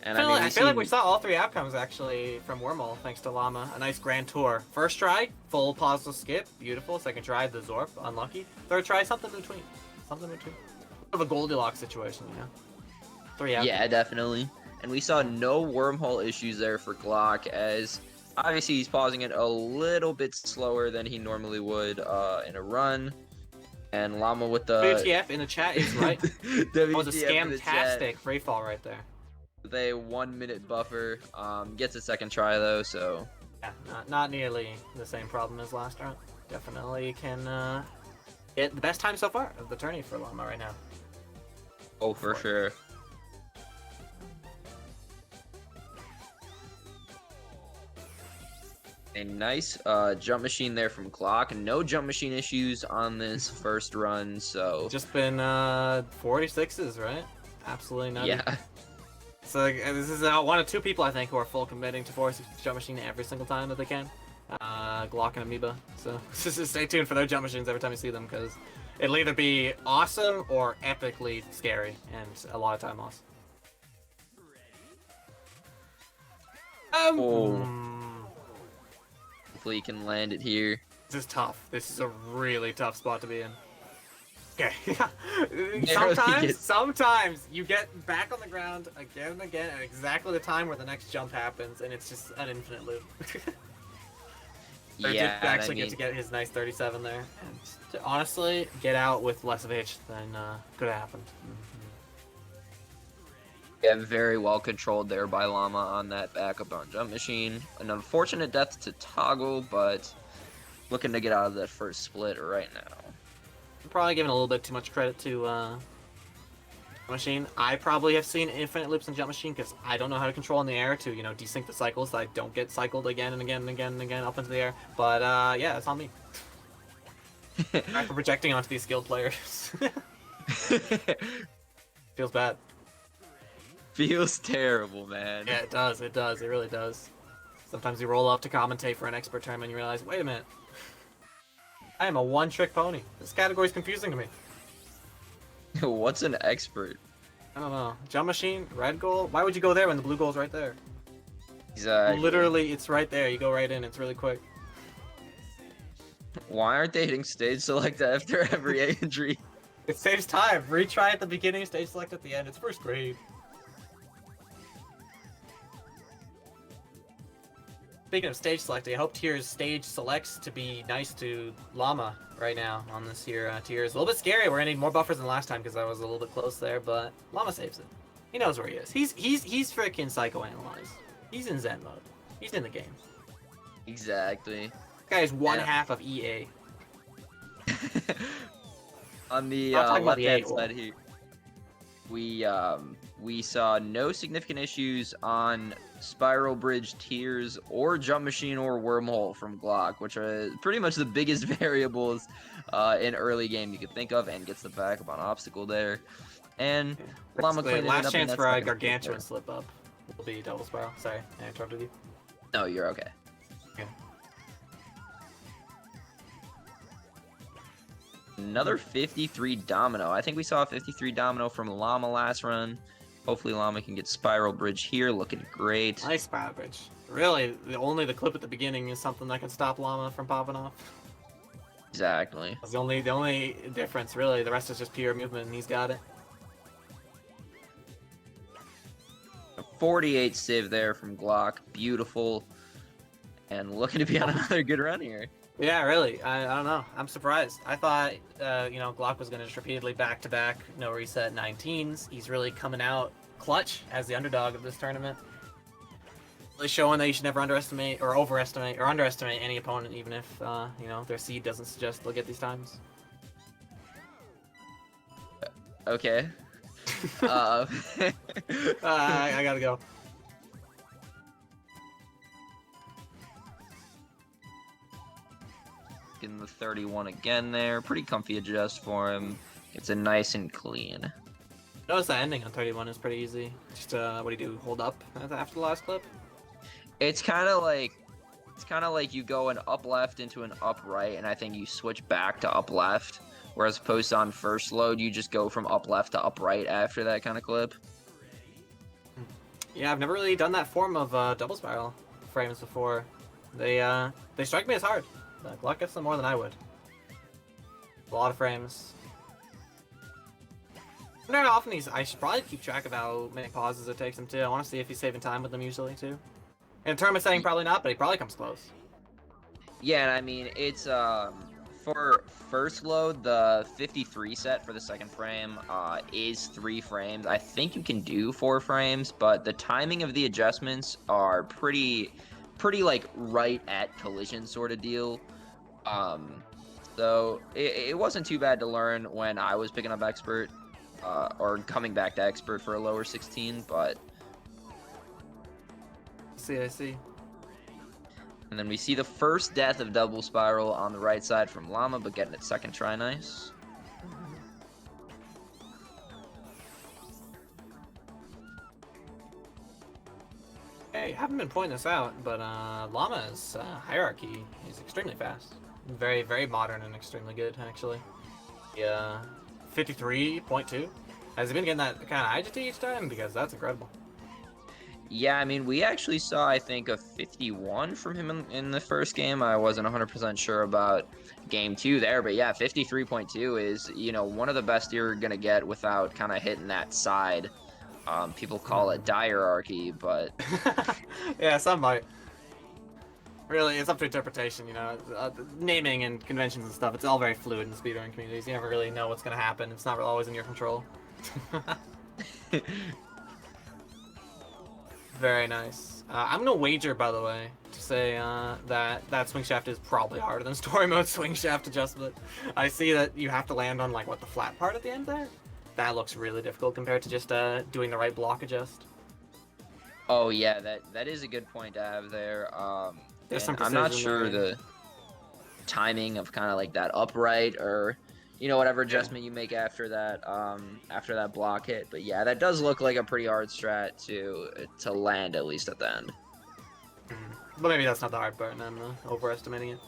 And I feel like we saw all 3 outcomes actually from Wormhole, thanks to Llama. A nice grand tour. First try, full positive skip, beautiful. Second try, the Zorp, unlucky. Third try, something in between. Something in between. Of a Goldilocks situation, you know. 3 outcomes. Yeah, definitely. And we saw no wormhole issues there for Glock, as obviously he's pausing it a little bit slower than he normally would in a run. And Llama with the WTF in the chat is right. That was a scam-tastic free fall right there. With a 1-minute buffer, gets a second try though, so yeah, not nearly the same problem as last round. Definitely can get the best time so far of the tourney for Llama right now. Oh, for sure. A nice jump machine there from Glock. No jump machine issues on this first run, so just been 46s, right? Absolutely nutty. Yeah. So this is one of 2 people I think who are full committing to 46 jump machine every single time that they can. Glock and Amoeba. So just stay tuned for their jump machines every time you see them, because it'll either be awesome or epically scary, and a lot of time loss. Hopefully you can land it here. This is tough. This is a really tough spot to be in. Okay. Sometimes you get back on the ground again and again at exactly the time where the next jump happens, and it's just an infinite loop. Yeah, actually get to get his nice 37 there, and to honestly get out with less of a hitch than could have happened. Yeah, very well controlled there by Llama on that backup on jump machine. An unfortunate death to Toggle, but looking to get out of that first split right now. I'm probably giving a little bit too much credit to machine. I probably have seen infinite loops in jump machine because I don't know how to control in the air to, you know, desync the cycles so I don't get cycled again and again and again and again up into the air. But yeah, it's on me. I'm projecting onto these skilled players. Feels bad. Feels terrible, man. Yeah, it does. It does. It really does. Sometimes you roll up to commentate for an expert tournament and you realize, wait a minute. I am a one-trick pony. This category is confusing to me. What's an expert? I don't know. Jump machine, red goal. Why would you go there when the blue goal's right there? Exactly. Literally, it's right there. You go right in. It's really quick. Why aren't they hitting stage select after every injury? It saves time. Retry at the beginning, stage select at the end. It's first grade. Speaking of stage selecting, I hope Tier's stage selects to be nice to Llama right now on this here tier. It's a little bit scary. We're gonna need more buffers than last time because I was a little bit close there, but Llama saves it. He knows where he is. He's freaking psychoanalyzed. He's in Zen mode. He's in the game. Exactly. This guy is one half of EA. On the left-hand side here, we saw no significant issues on Spiral Bridge, Tiers, or Jump Machine or Wormhole from Glock, which are pretty much the biggest variables in early game you could think of, and gets the backup on Obstacle there. And Llama cleaning it up. Last chance for a gargantuan slip up will be double spiral. Sorry, I interrupted you. No, you're okay. Okay. Another 53 domino. I think we saw a 53 domino from Llama last run. Hopefully Llama can get Spiral Bridge here, looking great. Nice Spiral Bridge. Really, only the clip at the beginning is something that can stop Llama from popping off. Exactly. That's the only difference, really. The rest is just pure movement, and he's got it. A 48 save there from Glock. Beautiful. And looking to be on another good run here. Yeah, really. I don't know. I'm surprised. I thought, you know, Glock was going to just repeatedly back-to-back, no reset 19s. He's really coming out clutch as the underdog of this tournament. Really showing that you should never underestimate or overestimate or underestimate any opponent, even if, you know, their seed doesn't suggest they'll get these times. Okay. I gotta go. Getting the 31 again there. Pretty comfy adjust for him. It's a nice and clean. Notice that ending on 31 is pretty easy. Just, what do you do? Hold up after the last clip? It's kind of like you go an up left into an up right, and I think you switch back to up left. Whereas opposed to on first load, you just go from up left to up right after that kind of clip. Yeah, I've never really done that form of double spiral frames before. They strike me as hard. Glock gets them more than I would. A lot of frames. I wonder how often I should probably keep track of how many pauses it takes him too. I want to see if he's saving time with them usually too. In a tournament setting, probably not, but he probably comes close. Yeah, and I mean, it's, for first load, the 53 set for the second frame is 3 frames. I think you can do 4 frames, but the timing of the adjustments are pretty like right at collision sort of deal. So it wasn't too bad to learn when I was picking up expert, or coming back to expert for a lower 16, but I see. And then we see the first death of double spiral on the right side from Llama, but getting it second try nice. Okay, I haven't been pointing this out, but Llama's hierarchy is extremely fast. Very, very modern and extremely good, actually. Yeah, 53.2. Has he been getting that kind of IGT each time? Because that's incredible. Yeah, I mean, we actually saw, I think, a 51 from him in the first game. I wasn't 100% sure about game 2 there, but yeah, 53.2 is, you know, one of the best you're going to get without kind of hitting that side. People call it hierarchy, but Yeah, some might. Really, it's up to interpretation, you know. Naming and conventions and stuff, it's all very fluid in the speedrunning communities. You never really know what's going to happen. It's not always in your control. Very nice. I'm going to wager, by the way, to say that swing shaft is probably harder than story mode swing shaft adjustment. I see that you have to land on, like, what, the flat part at the end there? That looks really difficult compared to just doing the right block adjust. oh yeah, that is a good point to have there. There's some I'm not precision sure there. the timing of kind of like that upright or you know whatever adjustment you make after that block hit. But yeah, that does look like a pretty hard strat to land, at least at the end. But maybe that's not the hard part, and I'm overestimating it.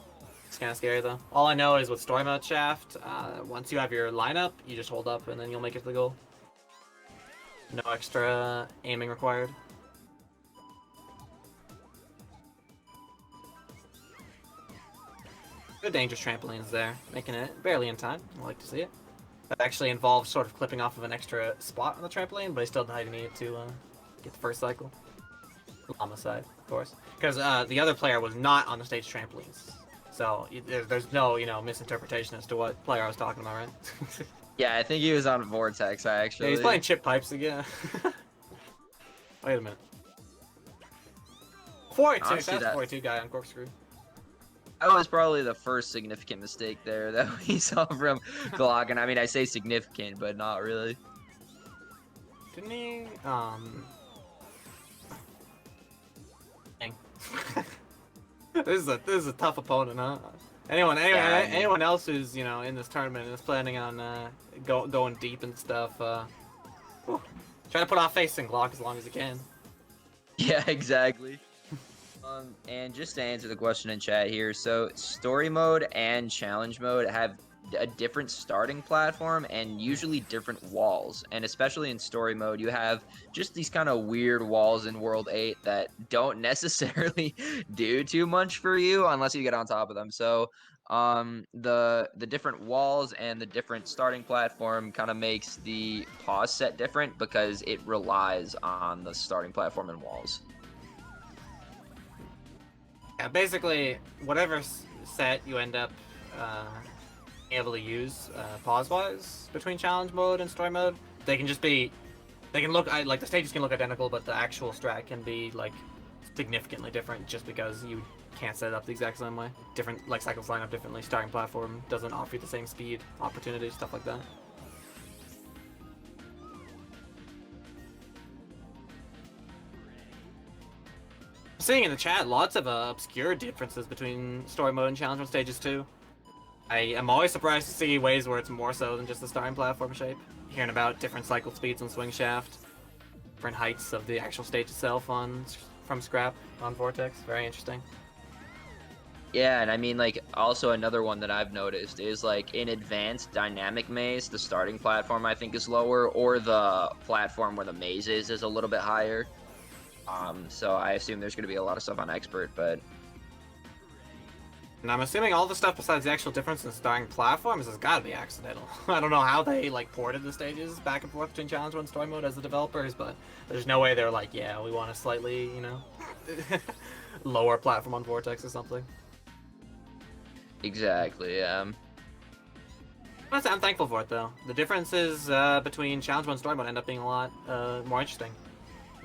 It's kind of scary, though. All I know is with story mode shaft, once you have your lineup, you just hold up, and then you'll make it to the goal. No extra aiming required. Good dangerous trampolines there, making it barely in time. I like to see it. That actually involves sort of clipping off of an extra spot on the trampoline, but he still didn't need to get the first cycle. Llama side, of course. Because the other player was not on the stage trampolines. So there's no, misinterpretation as to what player I was talking about, right? Yeah, I think he was on Vortex actually. Yeah, he's playing chip pipes again. Wait a minute. 42, that's 42 guy on corkscrew. That was probably the first significant mistake there that we saw from Glock, and I mean I say significant, but not really. Didn't he? Dang. This is a tough opponent, huh? Anyone else who's in this tournament and is planning on going deep and stuff, try to put off facing Glock as long as you can. Yeah, exactly. And just to answer the question in chat here, so story mode and challenge mode have a different starting platform and usually different walls. And especially in story mode, you have just these kind of weird walls in World 8 that don't necessarily do too much for you unless you get on top of them. So the different walls and the different starting platform kind of makes the pause set different because it relies on the starting platform and walls. Yeah, basically, whatever set you end up able to use pause-wise between challenge mode and story mode, they can look like the stages can look identical, but the actual strat can be like significantly different just because you can't set it up the exact same way. Different cycles line up differently. Starting platform doesn't offer you the same speed, opportunity, stuff like that. Seeing in the chat lots of obscure differences between story mode and challenge mode stages too. I am always surprised to see ways where it's more so than just the starting platform shape. Hearing about different cycle speeds on swing shaft, different heights of the actual stage itself from scrap on Vortex. Very interesting. Yeah, and I mean, like, also another one that I've noticed is, like, in advanced dynamic maze, the starting platform, I think, is lower, or the platform where the maze is a little bit higher. So I assume there's going to be a lot of stuff on expert, but... And I'm assuming all the stuff besides the actual difference in starting platforms has got to be accidental. I don't know how they, ported the stages back and forth between challenge mode and story mode as the developers, but there's no way they're like, yeah, we want a slightly, lower platform on Vortex or something. Exactly, yeah. I'm thankful for it, though. The differences between challenge mode and story mode end up being a lot more interesting.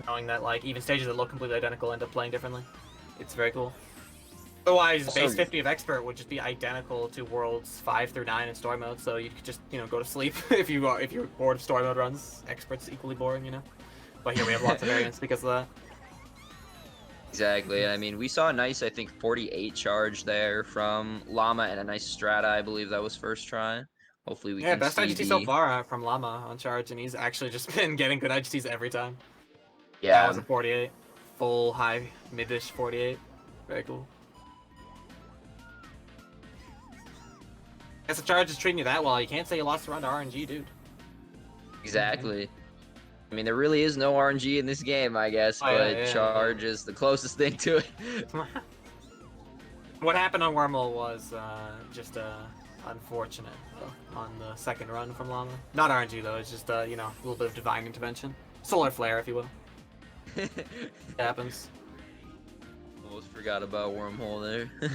Knowing that, even stages that look completely identical end up playing differently. It's very cool. Otherwise, Also, base 50 of expert would just be identical to worlds 5 through 9 in story mode, so you could just, go to sleep if you're bored of story mode runs. Expert's equally boring, But here we have lots of variance because of that. Exactly. I mean, we saw a nice, I think, 48 charge there from Llama and a nice strata, I believe that was first try. Hopefully we can best see IGT so far from Llama on charge, and he's actually just been getting good IGTs every time. Yeah. That was a 48. full high mid-ish 48. Very cool. Guess the charge is treating you that well. You can't say you lost the run to RNG, dude. Exactly. I mean, there really is no RNG in this game, I guess, but charge is the closest thing to it. What happened on Wormhole was just unfortunate on the second run from Llama. Not RNG though, it's just you know, a little bit of divine intervention. Solar flare, if you will. It happens. Almost forgot about Wormhole there.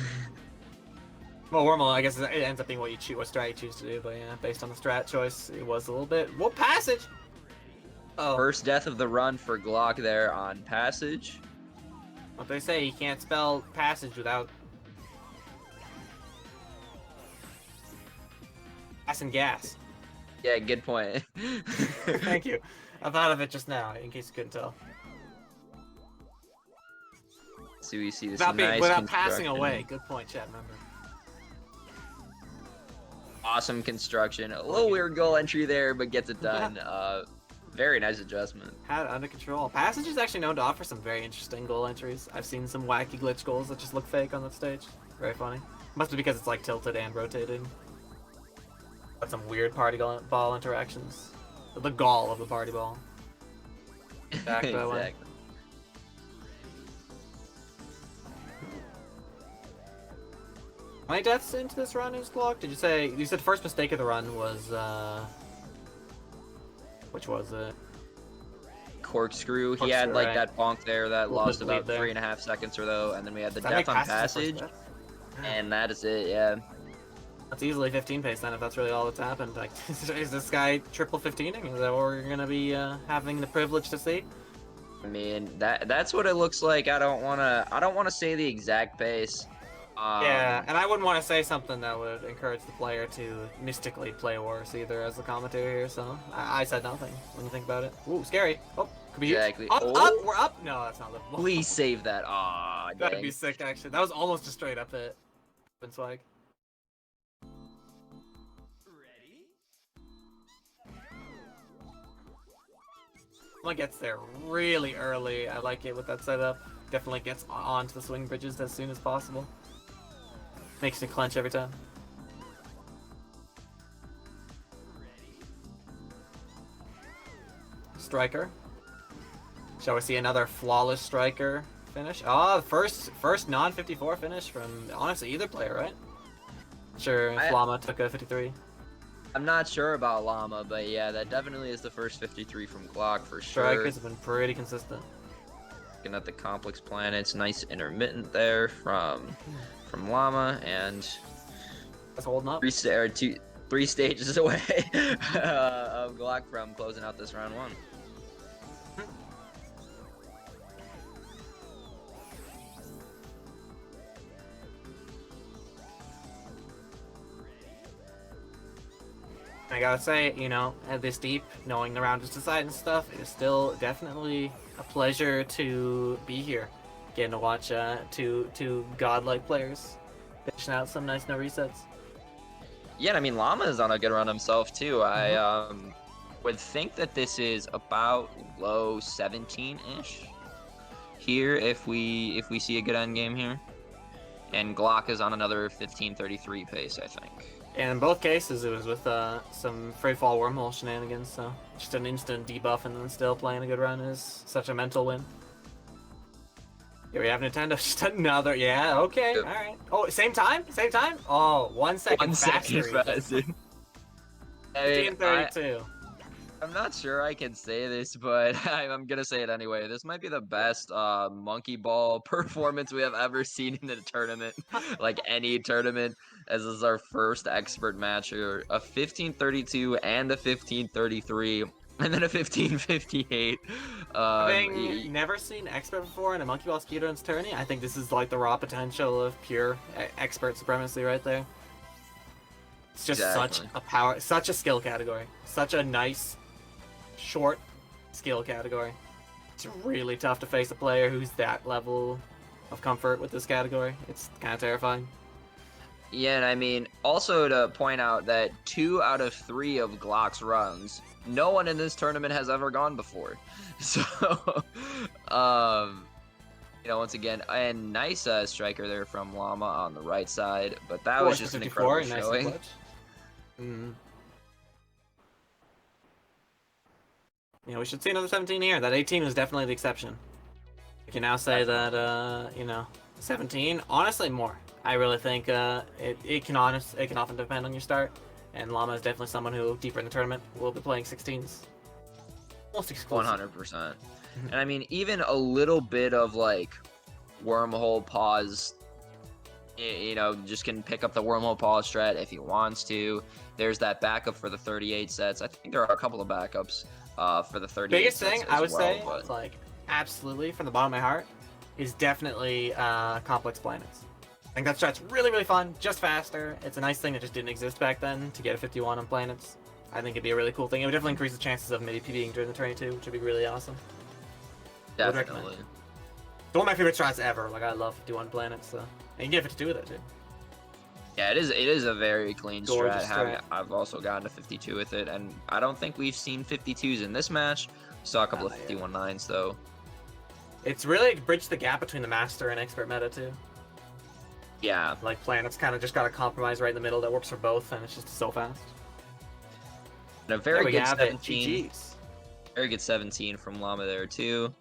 Well, Wormhole, I guess it ends up being what strat you choose to do, but yeah, based on the strat choice, it was a little bit. What passage? Oh. First death of the run for Glock there on passage. What they say, you can't spell passage without passing gas. Yeah, good point. Thank you. I thought of it just now, in case you couldn't tell. So we see this without passing away. Good point, Chad. Remember. Awesome construction. A little weird goal entry there, but gets it done. Very nice adjustment. Had it under control. Passage is actually known to offer some very interesting goal entries. I've seen some wacky glitch goals that just look fake on that stage. Very funny. Must be because it's like tilted and rotated. Got some weird party ball interactions. The gall of the party ball. Back that way. How many deaths into this run is Glock? Did you say? You said first mistake of the run was which was it? Corkscrew. He had like that bonk there that lost about 3.5 seconds or so, and then we had the death on passage, and that is it. Yeah. That's easily 15 pace then, if that's really all that's happened. Like, is this guy triple 15ing? Is that what we're gonna be having the privilege to see? I mean, that's what it looks like. I don't wanna say the exact pace. Yeah, and I wouldn't want to say something that would encourage the player to mystically play worse either as the commentator here, so I said nothing when you think about it. Ooh, scary. Oh, could be exactly. Up, up, we're up. No, that's not livable. Please save that. Aw, dang. That'd be sick, actually. That was almost a straight up hit. Swag. Someone gets there really early. I like it with that setup. Definitely gets onto the swing bridges as soon as possible. Makes you clench every time. Striker. Shall we see another flawless striker finish? Oh, first non-54 finish from honestly either player, right? Sure, Llama took a 53. I'm not sure about Llama, but yeah, that definitely is the first 53 from Glock for sure. Strikers have been pretty consistent. Looking at the complex planets, nice intermittent there from Llama, and that's holding up. 3 stages away of Glock from closing out this round 1. I gotta say, you know, at this deep, knowing the round is decided and stuff, it is still definitely a pleasure to be here. Getting to watch two godlike players dishing out some nice no resets. Yeah, I mean, Llama is on a good run himself too. I would think that this is about low 17-ish here if we see a good end game here. And Glock is on another 15:33 pace, I think. And in both cases, it was with some free fall wormhole shenanigans, so just an instant debuff and then still playing a good run is such a mental win. Here we have Nintendo, just another, yeah, okay, Yep. Alright. Oh, same time? Same time? Oh, 1 second faster. 15:32. I'm not sure I can say this, but I'm gonna say it anyway. This might be the best monkey ball performance we have ever seen in a tournament, like any tournament, as this is our first expert match here. A 15:32 and a 15:33, and then a 15:58. Having never seen expert before in a MonkeyBallSpeedruns tourney, I think this is like the raw potential of pure expert supremacy right there. It's just such a skill category, such a nice, short skill category. It's really tough to face a player who's that level of comfort with this category. It's kind of terrifying. Yeah, and I mean, also to point out that 2 out of 3 of Glock's runs, no one in this tournament has ever gone before. So, You know, once again, and nice striker there from Llama on the right side, but that was Force just to an 54, incredible nice showing. clutch. You know, we should see another 17 here. That 18 is definitely the exception. We can now say Definitely. that, you know, 17, honestly more. I really think it can often depend on your start, and Llama is definitely someone who, deeper in the tournament, will be playing 16s almost exclusively. 100%. And I mean, even a little bit of like wormhole pause, you know, just can pick up the wormhole pause strat if he wants to. There's that backup for the 38 sets. I think there are a couple of backups for the 38 Biggest sets thing I as would well, say, but like, absolutely from the bottom of my heart, is definitely complex planets. I think that strat's really, really fun, just faster. It's a nice thing that just didn't exist back then to get a 51 on planets. I think it'd be a really cool thing. It would definitely increase the chances of maybe PBing during the tourney too, which would be really awesome. Would recommend. definitely. It's one of my favorite strats ever. Like, I love 51 planets, so. And you get 52 with it too. Yeah, it is a very clean Gorgeous strat. strat. I've also gotten a 52 with it, and I don't think we've seen 52s in this match. We saw a couple of Yeah. 51-9s though. It's really bridged the gap between the master and expert meta too. Yeah, Like, planets kind of just got a compromise right in the middle that works for both, and it's just so fast. and a There very we good have it. 17. GG's. Very good 17 from Llama there too.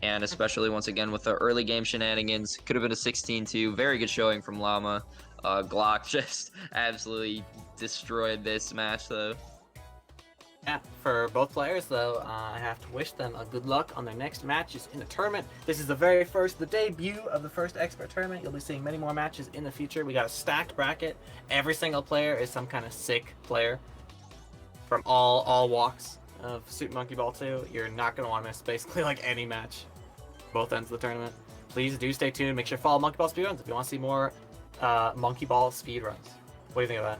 And especially once again with the early game shenanigans, could have been a 16-2. Very good showing from Llama. Glock just absolutely destroyed this match though. Yeah, for both players, though, I have to wish them a good luck on their next matches in the tournament. This is the debut of the first expert tournament. You'll be seeing many more matches in the future. We got a stacked bracket. Every single player is some kind of sick player from all walks of Super Monkey Ball 2. You're not going to want to miss basically like any match, both ends of the tournament. Please do stay tuned. Make sure to follow MonkeyBallSpeedruns if you want to see more MonkeyBallSpeedruns. What do you think of that?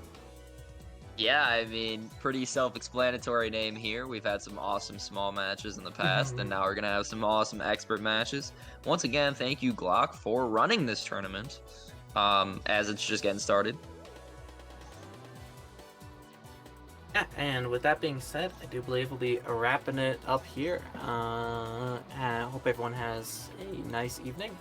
Yeah, I mean, pretty self-explanatory name here. We've had some awesome small matches in the past, and now we're going to have some awesome expert matches. Once again, thank you, Glock, for running this tournament as it's just getting started. Yeah, and with that being said, I do believe we'll be wrapping it up here. I hope everyone has a nice evening.